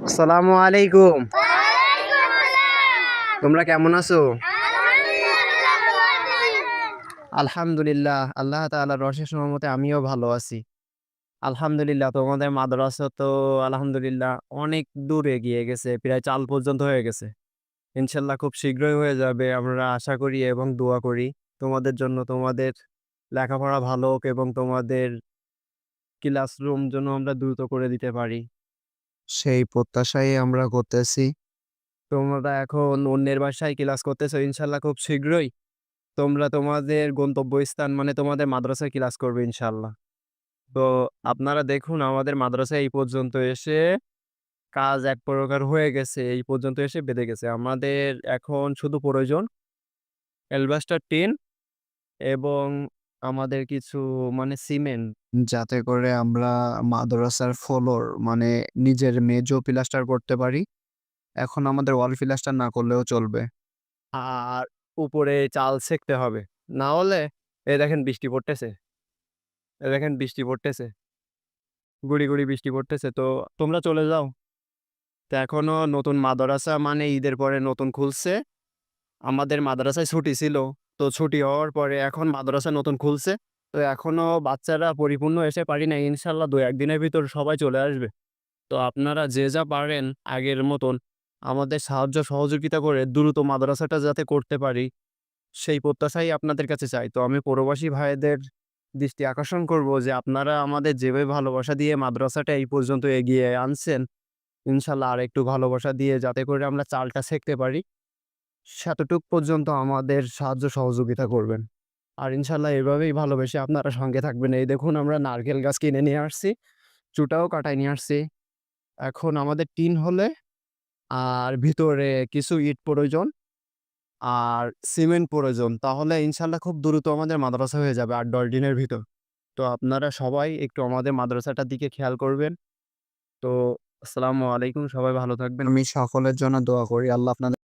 আসসালামু আলাইকুম। তোমরা কেমন আছো? আলহামদুলিল্লাহ, আল্লাহ তাআলার অশেষ রহমতে আমিও ভালো আছি। আলহামদুলিল্লাহ, তোমাদের মাদ্রাসা তো আলহামদুলিল্লাহ অনেক দূর এগিয়ে গেছে। প্রায় চাল পর্যন্ত হয়ে গেছে। ইনশাআল্লাহ খুব শীঘ্রই হয়ে যাবে আমরা আশা করি এবং দোয়া করি তোমাদের জন্য। তোমাদের লেখাপড়া ভালো হোক এবং তোমাদের ক্লাসরুম যেন আমরা দ্রুত করে দিতে পারি। সেই প্রত্যাশাই আমরা করতেছি। তোমরা এখন অন্যের বাসায় ক্লাস করতেছো, ইনশাআল্লাহ খুব শীঘ্রই তোমরা তোমাদের গন্তব্যস্থান মানে তোমাদের মাদ্রাসায় ক্লাস করবে ইনশাআল্লাহ। তো আপনারা দেখুন আমাদের মাদ্রাসায় এই পর্যন্ত এসে কাজ এক প্রকার হয়ে গেছে। এই পর্যন্ত এসে বেঁধে গেছে। আমাদের এখন শুধু প্রয়োজন অ্যালবাস্টার টিন এবং আমাদের কিছু মানে সিমেন্ট, যাতে করে আমরা মাদ্রাসার ফ্লোর মানে নিজের মেঝেও প্লাস্টার করতে পারি। এখন আমাদের ওয়াল প্লাস্টার না করলেও চলবে। আর উপরে চাল সেঁকতে হবে। না হলে এই দেখেন বৃষ্টি পড়তেছে। এই দেখেন বৃষ্টি পড়তেছে। গুড়ি, গুড়ি বৃষ্টি পড়তেছে। তো তোমরা চলে যাও। তো এখনো নতুন মাদ্রাসা মানে ঈদের পরে নতুন খুলছে। আমাদের মাদ্রাসায় ছুটি ছিল। তো ছুটি হওয়ার পরে এখন মাদ্রাসা নতুন খুলছে। তো এখনো বাচ্চারা পরিপূর্ণ এসে পারি নাই। ইনশাআল্লাহ ২-১ দিনের ভিতর সবাই চলে আসবে। তো আপনারা যে যা পারেন আগের মতন আমাদের সাহায্য সহযোগিতা করে দ্রুত মাদ্রাসাটা যাতে করতে পারি সেই প্রত্যাশাই আপনাদের কাছে চাই। তো আমি প্রবাসী ভাইদের দৃষ্টি আকর্ষণ করব যে আপনারা আমাদের যেভাবে ভালোবাসা দিয়ে মাদ্রাসাটা এই পর্যন্ত এগিয়ে আনছেন, ইনশাআল্লাহ আরেকটু ভালোবাসা দিয়ে যাতে করে আমরা চালটা সেঁকতে পারি, সেতটুক পর্যন্ত আমাদের সাহায্য সহযোগিতা করবেন। আর ইনশাআল্লাহ এভাবেই ভালোবেসে আপনারা সঙ্গে থাকবেন। এই দেখুন আমরা নারকেল গাছ কিনে নিয়ে আসছি, চুটাও কাটায় নিয়ে আসছি। এখন আমাদের টিন হলে আর ভিতরে কিছু ইট প্রয়োজন। আর সিমেন্ট প্রয়োজন। তাহলে ইনশাআল্লাহ খুব দ্রুত আমাদের মাদ্রাসা হয়ে যাবে ৮-১০ দিনের ভিতর। তো আপনারা সবাই একটু আমাদের মাদ্রাসাটার দিকে খেয়াল করবেন। তো আসসালামু আলাইকুম। সবাই ভালো থাকবেন। আমি সকলের জন্য দোয়া করি। আল্লাহ আপনাদের